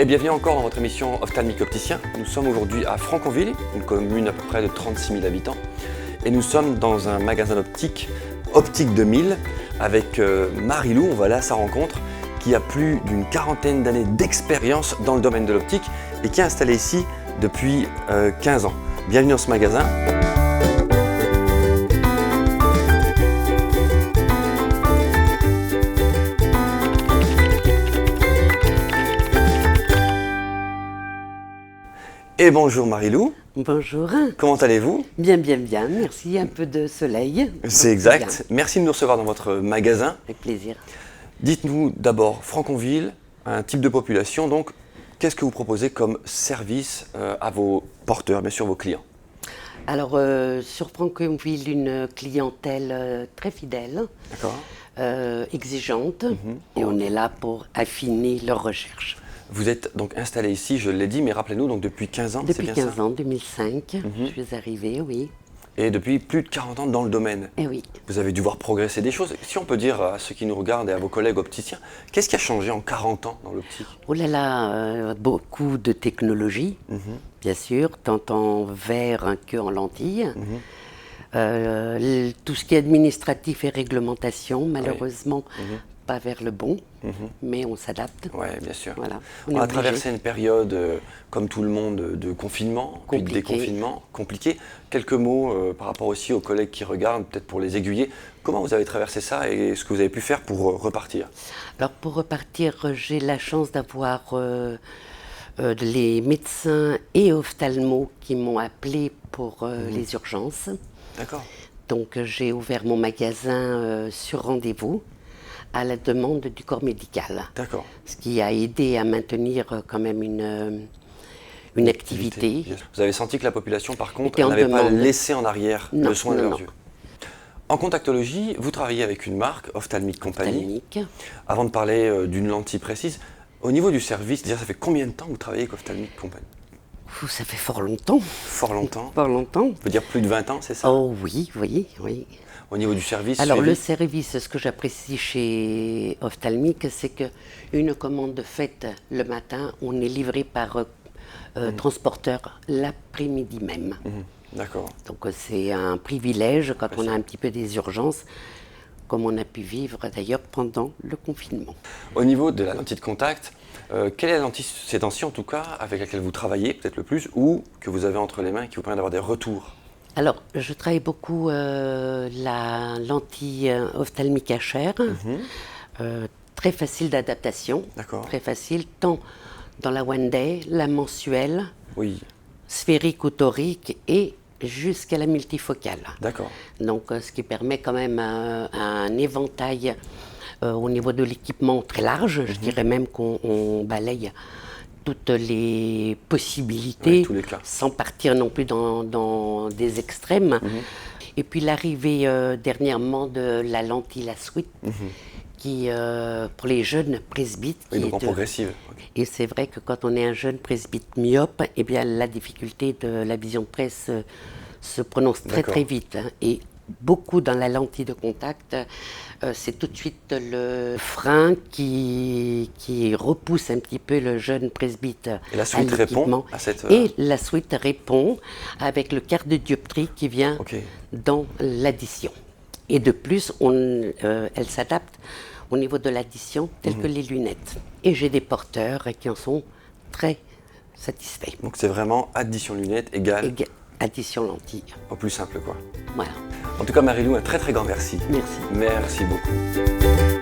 Et bienvenue encore dans votre émission Ophtalmique Opticien. Nous sommes aujourd'hui à Franconville, une commune à peu près de 36 000 habitants. Et nous sommes dans un magasin d'optique, Optique 2000, avec Marie-Lou, on va aller à sa rencontre, qui a plus d'une quarantaine d'années d'expérience dans le domaine de l'optique et qui est installée ici depuis 15 ans. Bienvenue dans ce magasin. Et bonjour Marie-Lou. Bonjour. Comment allez-vous? Bien, merci. Un peu de soleil. C'est exact. Merci de nous recevoir dans votre magasin. Avec plaisir. Dites-nous d'abord, Franconville, un type de population, donc qu'est-ce que vous proposez comme service à vos porteurs, bien sûr vos clients? Alors, sur Franconville, une clientèle très fidèle, exigeante, et on est là pour affiner leurs recherches. Vous êtes donc installé ici, je l'ai dit, mais rappelez-nous, donc depuis 15 ans, depuis 15 ans, 2005, je suis arrivée, oui. Et depuis plus de 40 ans dans le domaine. Eh oui. Vous avez dû voir progresser des choses. Si on peut dire à ceux qui nous regardent et à vos collègues opticiens, qu'est-ce qui a changé en 40 ans dans l'optique? Oh là là, beaucoup de technologie, bien sûr, tant en verre qu'en lentilles. Tout ce qui est administratif et réglementation, malheureusement, pas vers le bon, mais on s'adapte. Oui, bien sûr. Voilà, on a traversé une période, comme tout le monde, de confinement, puis de déconfinement, compliqué. Quelques mots par rapport aussi aux collègues qui regardent, peut-être pour les aiguiller. Comment vous avez traversé ça et ce que vous avez pu faire pour repartir? Alors pour repartir, j'ai la chance d'avoir les médecins et ophtalmos qui m'ont appelé pour les urgences. D'accord. Donc j'ai ouvert mon magasin sur rendez-vous, à la demande du corps médical. D'accord. Ce qui a aidé à maintenir quand même une activité. Vous avez senti que la population, par contre, n'avait pas laissé en arrière le soin de leurs yeux. En contactologie, vous travaillez avec une marque, Ophthalmic Company. Ophthalmique. Avant de parler d'une lentille précise, au niveau du service, déjà, ça fait combien de temps que vous travaillez avec Ophthalmic Company? Ça fait fort longtemps. Fort longtemps? Fort longtemps. On peut dire plus de 20 ans, c'est ça? Oh oui. Au niveau du service? Alors le service, ce que j'apprécie chez Ophthalmic, c'est qu'une commande faite le matin, on est livré par transporteur l'après-midi même. D'accord. Donc c'est un privilège quand on a un petit peu des urgences, comme on a pu vivre d'ailleurs pendant le confinement. Au niveau de la lentille de contact, quelle est la lentille ces temps-ci en tout cas avec laquelle vous travaillez peut-être le plus ou que vous avez entre les mains et qui vous permet d'avoir des retours? Alors, je travaille beaucoup la lentille ophtalmique HR, très facile d'adaptation, très facile, tant dans la one day, la mensuelle, sphérique ou torique et jusqu'à la multifocale. D'accord. Donc, ce qui permet quand même un éventail au niveau de l'équipement très large, je dirais même qu'on balaye toutes les possibilités, sans partir non plus dans des extrêmes. Et puis l'arrivée dernièrement de la lentille La Suite, qui pour les jeunes presbytes. Donc en progressive. Et c'est vrai que quand on est un jeune presbyte myope, eh bien la difficulté de la vision presse se prononce très vite. Et beaucoup dans la lentille de contact, c'est tout de suite le frein qui repousse un petit peu le jeune presbyte. Et la suite répond à cette... Et la suite répond avec le quart de dioptrie qui vient dans l'addition. Et de plus, elle s'adapte au niveau de l'addition, telle que les lunettes. Et j'ai des porteurs qui en sont très satisfaits. Donc c'est vraiment addition lunettes égale... addition lentille. Au plus simple quoi. Voilà. En tout cas Marie-Lou, un très grand merci. Merci. Merci beaucoup.